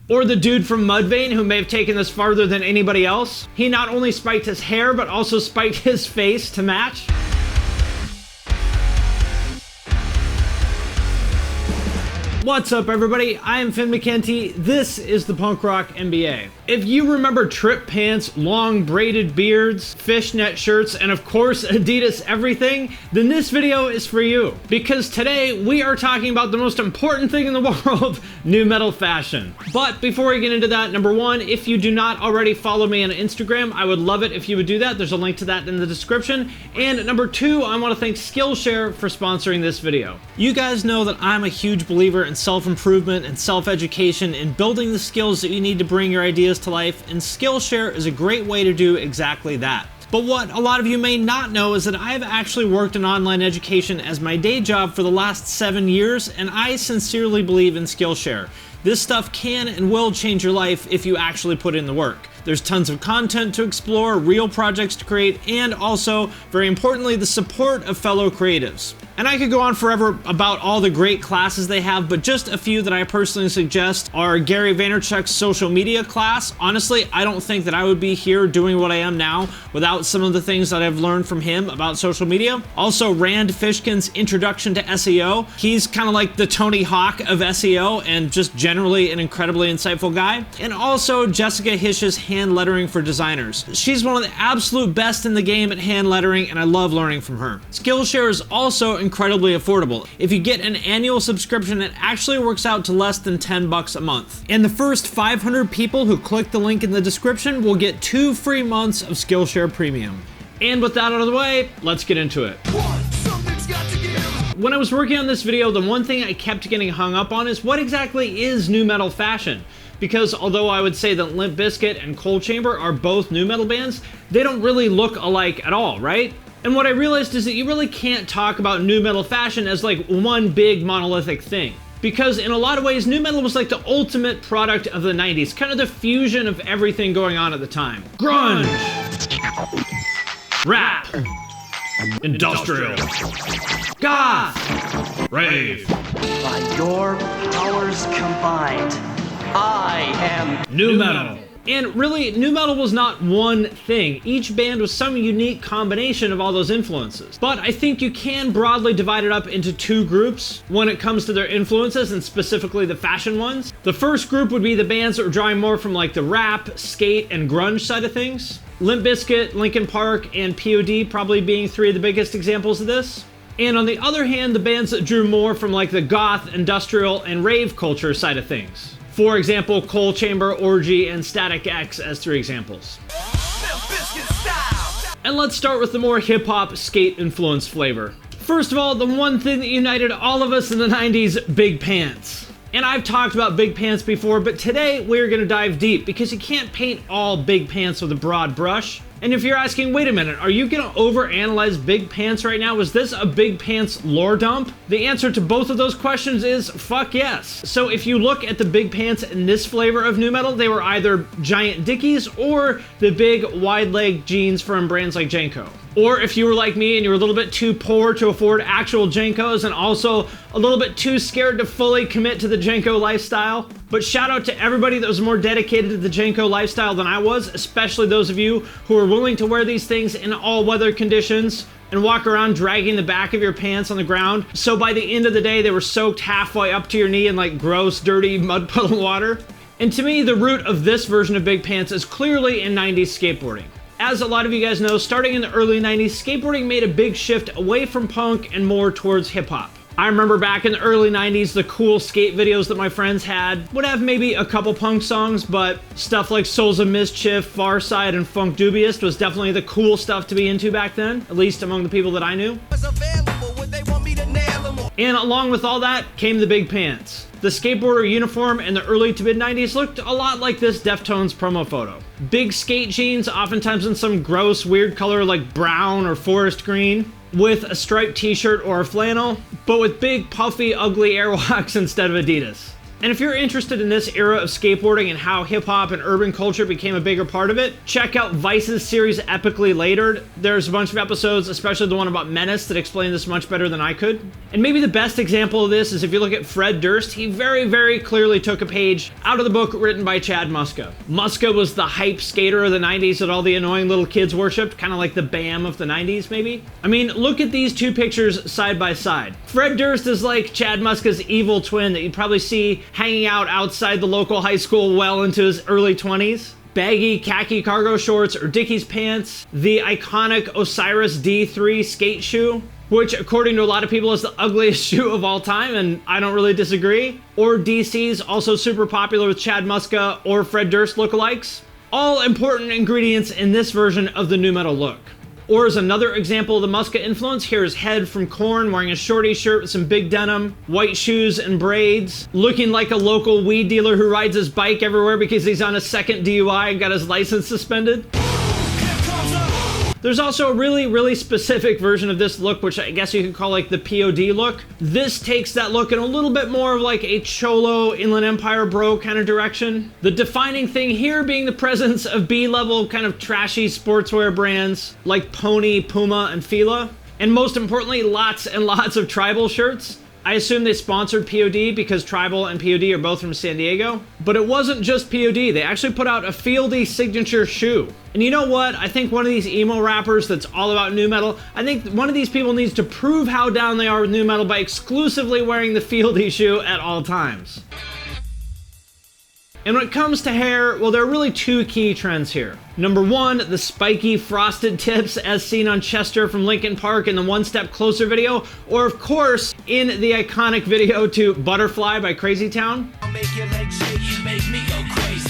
Or the dude from Mudvayne who may have taken this farther than anybody else. He not only spiked his hair, but also spiked his face to match. What's up, everybody? I am Finn McKenty. This is the Punk Rock MBA. If you remember trip pants, long braided beards, fishnet shirts, and of course Adidas everything, then this video is for you. Because today we are talking about the most important thing in the world, nu metal fashion. But before we get into that, number one, if you do not already follow me on Instagram, I would love it if you would do that. There's a link to that in the description. And number two, I want to thank Skillshare for sponsoring this video. You guys know that I'm a huge believer in self-improvement and self-education and building the skills that you need to bring your ideas to life, and Skillshare is a great way to do exactly that. But what a lot of you may not know is that I've actually worked in online education as my day job for the last 7 years, and I sincerely believe in Skillshare. This stuff can and will change your life if you actually put in the work. There's tons of content to explore, real projects to create, and also, very importantly, the support of fellow creatives. And I could go on forever about all the great classes they have, but just a few that I personally suggest are Gary Vaynerchuk's social media class. Honestly, I don't think that I would be here doing what I am now without some of the things that I've learned from him about social media. Also, Rand Fishkin's Introduction to SEO. He's kind of like the Tony Hawk of SEO and just generally an incredibly insightful guy. And also Jessica Hish's hand lettering for designers. She's one of the absolute best in the game at hand lettering, and I love learning from her. Skillshare is also incredibly affordable. If you get an annual subscription, it actually works out to less than $10 a month. And the first 500 people who click the link in the description will get 2 free months of Skillshare Premium. And with that out of the way, let's get into it. When I was working on this video, the one thing I kept getting hung up on is what exactly is nu metal fashion? Because although I would say that Limp Bizkit and Cold Chamber are both nu metal bands, they don't really look alike at all, right? And what I realized is that you really can't talk about nu metal fashion as like one big monolithic thing. Because in a lot of ways, nu metal was like the ultimate product of the 90s, kind of the fusion of everything going on at the time. Grunge, rap, industrial, goth, rave. By your powers combined, I am nu metal. And really, nu metal was not one thing. Each band was some unique combination of all those influences. But I think you can broadly divide it up into 2 groups when it comes to their influences, and specifically the fashion ones. The first group would be the bands that were drawing more from like the rap, skate, and grunge side of things. Limp Bizkit, Linkin Park, and P.O.D. probably being 3 of the biggest examples of this. And on the other hand, the bands that drew more from like the goth, industrial, and rave culture side of things. For example, Cold Chamber, Orgy, and Static X as 3 examples. And let's start with the more hip-hop, skate-influenced flavor. First of all, the one thing that united all of us in the 90s, big pants. And I've talked about big pants before, but today we're gonna dive deep because you can't paint all big pants with a broad brush. And if you're asking, wait a minute, are you gonna overanalyze big pants right now? Was this a big pants lore dump? The answer to both of those questions is fuck yes. So if you look at the big pants in this flavor of nu metal, they were either giant Dickies or the big wide leg jeans from brands like Janko. Or if you were like me and you were a little bit too poor to afford actual Jankos and also a little bit too scared to fully commit to the Janko lifestyle. But shout out to everybody that was more dedicated to the Janko lifestyle than I was, especially those of you who are willing to wear these things in all weather conditions and walk around dragging the back of your pants on the ground. So by the end of the day, they were soaked halfway up to your knee in like gross, dirty mud puddle water. And to me, the root of this version of big pants is clearly in 90s skateboarding. As a lot of you guys know, starting in the early 90s, skateboarding made a big shift away from punk and more towards hip-hop. I remember back in the early 90s, the cool skate videos that my friends had would have maybe a couple punk songs, but stuff like Souls of Mischief, Far Side, and Funk Dubious was definitely the cool stuff to be into back then, at least among the people that I knew. And along with all that came the big pants. The skateboarder uniform in the early to mid 90s looked a lot like this Deftones promo photo. Big skate jeans, oftentimes in some gross, weird color like brown or forest green, with a striped t-shirt or a flannel, but with big, puffy, ugly Airwalks instead of Adidas. And if you're interested in this era of skateboarding and how hip-hop and urban culture became a bigger part of it, check out Vice's series Epically Latered. There's a bunch of episodes, especially the one about Menace, that explain this much better than I could. And maybe the best example of this is if you look at Fred Durst, he very, very clearly took a page out of the book written by Chad Muska. Muska was the hype skater of the 90s that all the annoying little kids worshipped, kind of like the Bam of the 90s, maybe? I mean, look at these two pictures side by side. Fred Durst is like Chad Muska's evil twin that you'd probably see hanging out outside the local high school well into his early 20s. Baggy khaki cargo shorts or Dickies pants, the iconic Osiris D3 skate shoe, which according to a lot of people is the ugliest shoe of all time, and I don't really disagree. Or DC's, also super popular with Chad Muska or Fred Durst lookalikes. All important ingredients in this version of the nu metal look. Or as another example of the Muska influence, here's Head from Korn wearing a shorty shirt with some big denim, white shoes and braids, looking like a local weed dealer who rides his bike everywhere because he's on a second DUI and got his license suspended. There's also a really, really specific version of this look, which I guess you could call like the P.O.D. look. This takes that look in a little bit more of like a Cholo, Inland Empire bro kind of direction. The defining thing here being the presence of B-level kind of trashy sportswear brands like Pony, Puma, and Fila. And most importantly, lots and lots of tribal shirts. I assume they sponsored P.O.D. because Tribal and P.O.D. are both from San Diego. But it wasn't just P.O.D. They actually put out a Fieldy signature shoe. And you know what? I think one of these emo rappers that's all about nu metal, I think one of these people needs to prove how down they are with nu metal by exclusively wearing the Fieldy shoe at all times. And when it comes to hair, well, there are really two key trends here. Number one, the spiky frosted tips as seen on Chester from Linkin Park in the One Step Closer video, or of course, in the iconic video to Butterfly by Crazy Town. Make your legs shake, you make me go crazy.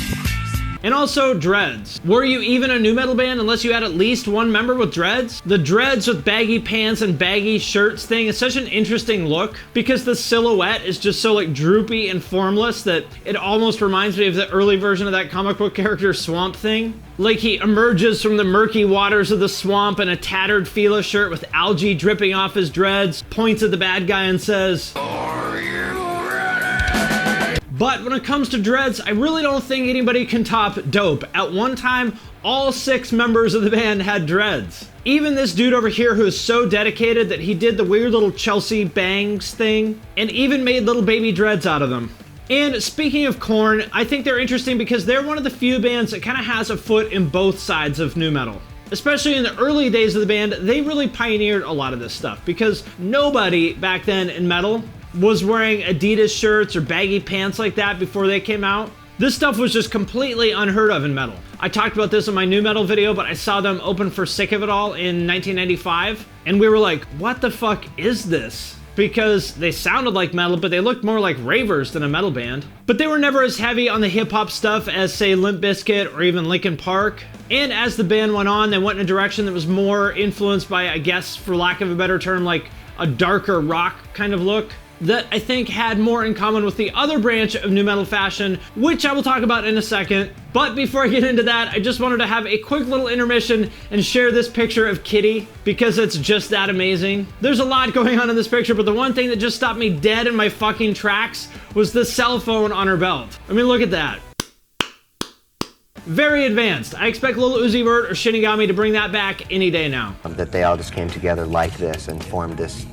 And also dreads. Were you even a nu metal band unless you had at least one member with dreads? The dreads with baggy pants and baggy shirts thing is such an interesting look because the silhouette is just so like droopy and formless that it almost reminds me of the early version of that comic book character Swamp Thing. Like he emerges from the murky waters of the swamp in a tattered Fila shirt with algae dripping off his dreads, points at the bad guy and says, "Are you ready?" But when it comes to dreads, I really don't think anybody can top Dope. At one time, all 6 members of the band had dreads. Even this dude over here who is so dedicated that he did the weird little Chelsea bangs thing and even made little baby dreads out of them. And speaking of Korn, I think they're interesting because they're one of the few bands that kind of has a foot in both sides of nu metal. Especially in the early days of the band, they really pioneered a lot of this stuff because nobody back then in metal was wearing Adidas shirts or baggy pants like that before they came out. This stuff was just completely unheard of in metal. I talked about this in my nu metal video, but I saw them open for Sick of It All in 1995, and we were like, what the fuck is this? Because they sounded like metal, but they looked more like ravers than a metal band. But they were never as heavy on the hip-hop stuff as, say, Limp Bizkit or even Linkin Park. And as the band went on, they went in a direction that was more influenced by, I guess, for lack of a better term, like a darker rock kind of look that I think had more in common with the other branch of nu metal fashion, which I will talk about in a second. But before I get into that, I just wanted to have a quick little intermission and share this picture of Kitty because it's just that amazing. There's a lot going on in this picture, but the one thing that just stopped me dead in my fucking tracks was the cell phone on her belt. I mean, look at that. Very advanced. I expect Lil Uzi Vert or Shinigami to bring that back any day now. That they all just came together like this and formed this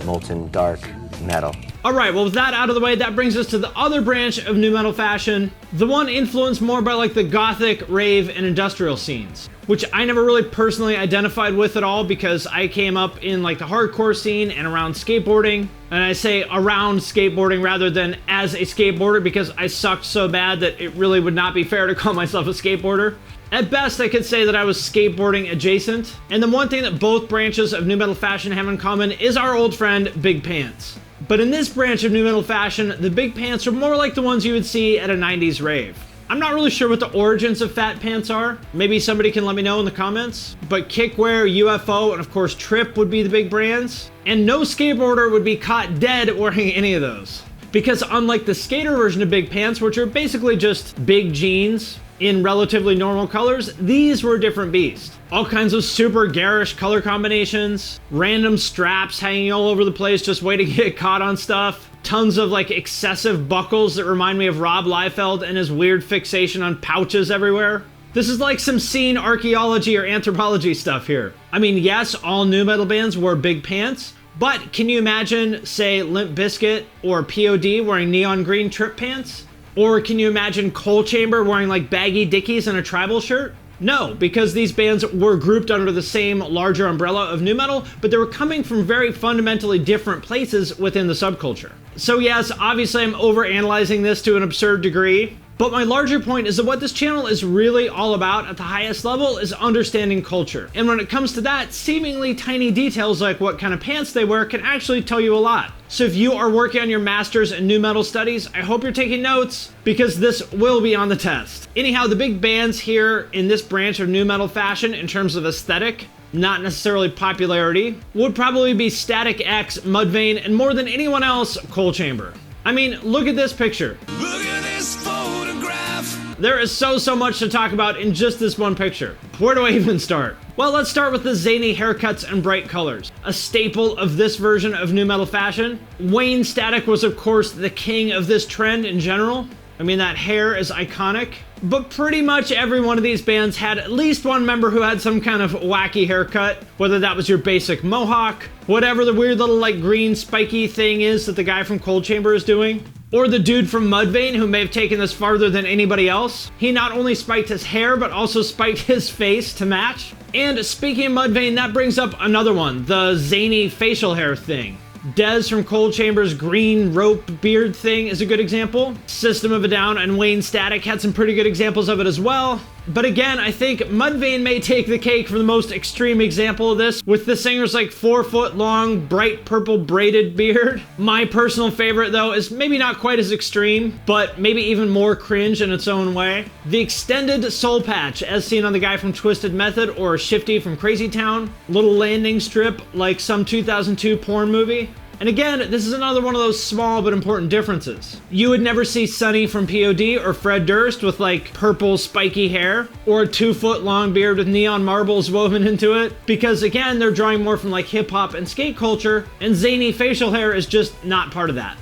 molten dark metal. Alright, well with that out of the way, that brings us to the other branch of nu metal fashion, the one influenced more by like the gothic, rave, and industrial scenes, which I never really personally identified with at all because I came up in like the hardcore scene and around skateboarding, and I say around skateboarding rather than as a skateboarder because I sucked so bad that it really would not be fair to call myself a skateboarder. At best, I could say that I was skateboarding adjacent, and the one thing that both branches of nu metal fashion have in common is our old friend, Big Pants. But in this branch of nu metal fashion, the big pants are more like the ones you would see at a 90s rave. I'm not really sure what the origins of fat pants are. Maybe somebody can let me know in the comments. But Kickwear, UFO, and of course Trip would be the big brands. And no skateboarder would be caught dead wearing any of those. Because unlike the skater version of big pants, which are basically just big jeans in relatively normal colors, these were a different beast. All kinds of super garish color combinations, random straps hanging all over the place just waiting to get caught on stuff. Tons of like excessive buckles that remind me of Rob Liefeld and his weird fixation on pouches everywhere. This is like some scene archaeology or anthropology stuff here. I mean, yes, all nu metal bands wore big pants, but can you imagine, say, Limp Bizkit or P.O.D. wearing neon green trip pants? Or can you imagine Coal Chamber wearing like baggy Dickies and a tribal shirt? No, because these bands were grouped under the same larger umbrella of nu metal, but they were coming from very fundamentally different places within the subculture. So yes, obviously I'm overanalyzing this to an absurd degree, but my larger point is that what this channel is really all about at the highest level is understanding culture. And when it comes to that, seemingly tiny details like what kind of pants they wear can actually tell you a lot. So if you are working on your master's in nu metal studies, I hope you're taking notes because this will be on the test. Anyhow, the big bands here in this branch of nu metal fashion in terms of aesthetic, not necessarily popularity, would probably be Static X, Mudvayne, and more than anyone else, Coal Chamber. I mean, look at this picture. Look at this photograph. There is so much to talk about in just this one picture. Where do I even start? Well, let's start with the zany haircuts and bright colors. A staple of this version of nu metal fashion. Wayne Static was of course the king of this trend in general. I mean, that hair is iconic. But pretty much every one of these bands had at least one member who had some kind of wacky haircut, whether that was your basic mohawk, whatever the weird little like green spiky thing is that the guy from Coal Chamber is doing, or the dude from Mudvayne who may have taken this farther than anybody else. He not only spiked his hair, but also spiked his face to match. And speaking of Mudvayne, that brings up another one, the zany facial hair thing. Dez from Coal Chamber's green rope beard thing is a good example. System of a Down and Wayne Static had some pretty good examples of it as well. But again, I think Mudvayne may take the cake for the most extreme example of this, with the singer's like 4-foot long, bright purple braided beard. My personal favorite though is maybe not quite as extreme, but maybe even more cringe in its own way. The extended soul patch, as seen on the guy from Twisted Method or Shifty from Crazy Town. Little landing strip like some 2002 porn movie. And again, this is another one of those small but important differences. You would never see Sonny from P.O.D. or Fred Durst with like purple spiky hair, or a 2-foot long beard with neon marbles woven into it, because again, they're drawing more from like hip hop and skate culture, and zany facial hair is just not part of that.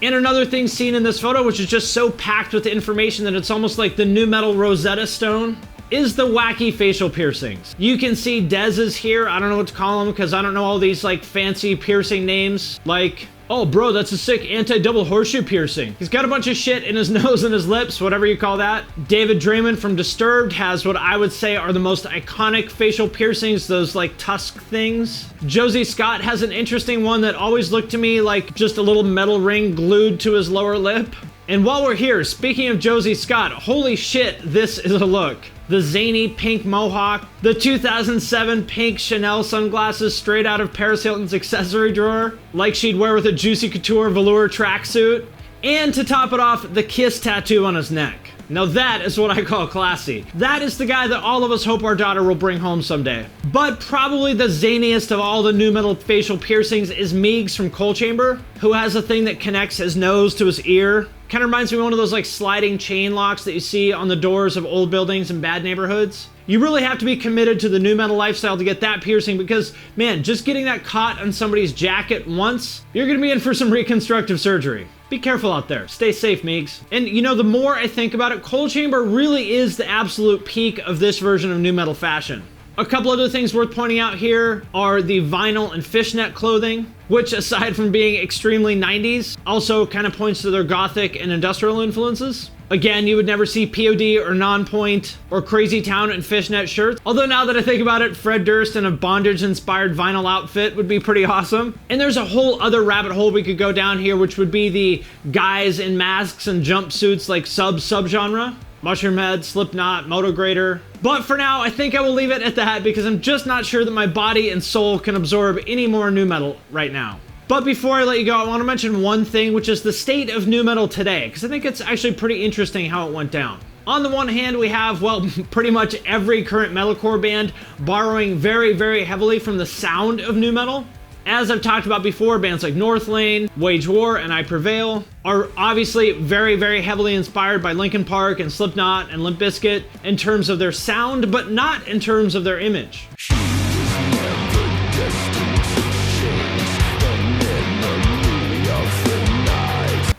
And another thing seen in this photo, which is just so packed with information that it's almost like the nu metal Rosetta Stone, is the wacky facial piercings. You can see Dez's here. I don't know what to call them because I don't know all these like fancy piercing names. Like, oh bro, that's a sick anti-double horseshoe piercing. He's got a bunch of shit in his nose and his lips, whatever you call that. David Draymond from Disturbed has what I would say are the most iconic facial piercings, those like tusk things. Josie Scott has an interesting one that always looked to me like just a little metal ring glued to his lower lip. And while we're here, speaking of Josie Scott, holy shit, this is a look. The zany pink mohawk, the 2007 pink Chanel sunglasses straight out of Paris Hilton's accessory drawer, like she'd wear with a Juicy Couture velour tracksuit, and to top it off, the Kiss tattoo on his neck. Now that is what I call classy. That is the guy that all of us hope our daughter will bring home someday. But probably the zaniest of all the nu metal facial piercings is Meigs from Coal Chamber, who has a thing that connects his nose to his ear. Kind of reminds me of one of those like sliding chain locks that you see on the doors of old buildings in bad neighborhoods. You really have to be committed to the nu metal lifestyle to get that piercing because, man, just getting that caught on somebody's jacket once, you're gonna be in for some reconstructive surgery. Be careful out there. Stay safe, Meigs. And you know, the more I think about it, Coal Chamber really is the absolute peak of this version of nu metal fashion. A couple other things worth pointing out here are the vinyl and fishnet clothing, which aside from being extremely 90s, also kind of points to their gothic and industrial influences. Again, you would never see P.O.D. or Nonpoint or Crazy Town in fishnet shirts. Although now that I think about it, Fred Durst in a bondage-inspired vinyl outfit would be pretty awesome. And there's a whole other rabbit hole we could go down here, which would be the guys in masks and jumpsuits like sub-genre. Mushroomhead, Slipknot, Motograder. But for now, I think I will leave it at that because I'm just not sure that my body and soul can absorb any more nu metal right now. But before I let you go, I want to mention one thing, which is the state of nu metal today, because I think it's actually pretty interesting how it went down. On the one hand, we have, well, pretty much every current metalcore band borrowing very, very heavily from the sound of nu metal. As I've talked about before, bands like Northlane, Wage War, and I Prevail are obviously very, very heavily inspired by Linkin Park and Slipknot and Limp Bizkit in terms of their sound, but not in terms of their image.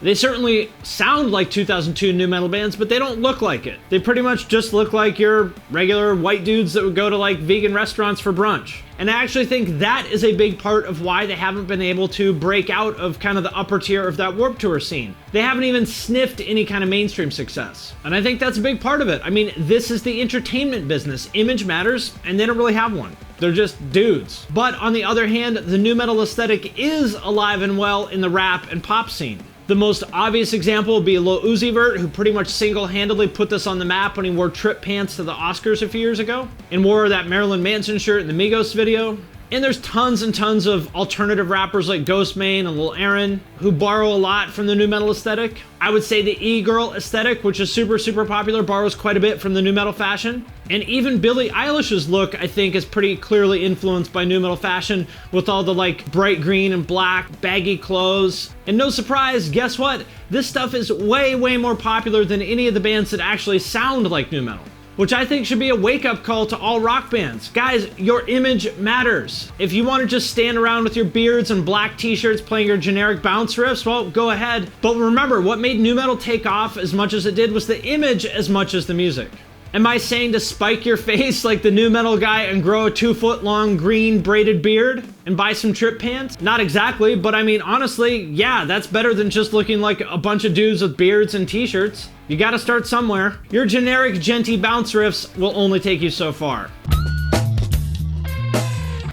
They certainly sound like 2002 nu metal bands, but they don't look like it. They pretty much just look like your regular white dudes that would go to like vegan restaurants for brunch. And I actually think that is a big part of why they haven't been able to break out of kind of the upper tier of that Warped Tour scene. They haven't even sniffed any kind of mainstream success. And I think that's a big part of it. I mean, this is the entertainment business. Image matters, and they don't really have one. They're just dudes. But on the other hand, the nu metal aesthetic is alive and well in the rap and pop scene. The most obvious example would be Lil Uzi Vert, who pretty much single-handedly put this on the map when he wore trip pants to the Oscars a few years ago, and wore that Marilyn Manson shirt in the Migos video. And there's tons and tons of alternative rappers like Ghostmane and Lil Aaron who borrow a lot from the nu metal aesthetic. I would say the e-girl aesthetic, which is super popular, borrows quite a bit from the nu metal fashion. And even Billie Eilish's look, I think, is pretty clearly influenced by nu metal fashion, with all the like bright green and black baggy clothes. And no surprise, guess what? This stuff is way more popular than any of the bands that actually sound like nu metal, which I think should be a wake-up call to all rock bands. Guys, your image matters. If you want to just stand around with your beards and black t-shirts playing your generic bounce riffs, well, go ahead. But remember, what made nu metal take off as much as it did was the image as much as the music. Am I saying to spike your face like the nu metal guy and grow a 2-foot-long green braided beard and buy some trip pants? Not exactly, but I mean, honestly, yeah, that's better than just looking like a bunch of dudes with beards and t-shirts. You gotta start somewhere. Your generic genty bounce riffs will only take you so far.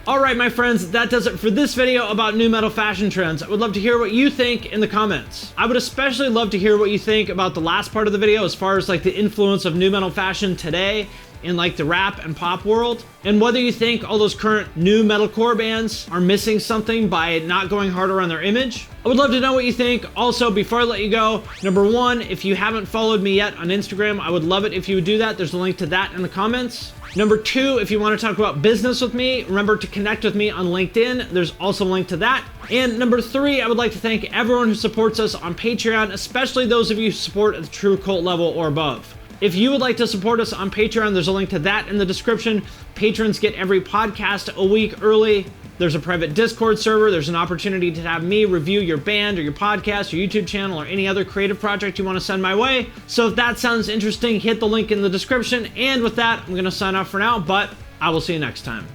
Alright my friends, that does it for this video about nu metal fashion trends. I would love to hear what you think in the comments. I would especially love to hear what you think about the last part of the video as far as like the influence of nu metal fashion today in like the rap and pop world, and whether you think all those current nu-metalcore bands are missing something by not going harder on their image. I would love to know what you think. Also, before I let you go, number one, if you haven't followed me yet on Instagram, I would love it if you would do that. There's a link to that in the comments. Number two, if you want to talk about business with me, remember to connect with me on LinkedIn. There's also a link to that. And number three, I would like to thank everyone who supports us on Patreon, especially those of you who support at the True Cult level or above. If you would like to support us on Patreon, there's a link to that in the description. Patrons get every podcast a week early. There's a private Discord server. There's an opportunity to have me review your band or your podcast, your YouTube channel, or any other creative project you want to send my way. So if that sounds interesting, hit the link in the description. And with that, I'm going to sign off for now, but I will see you next time.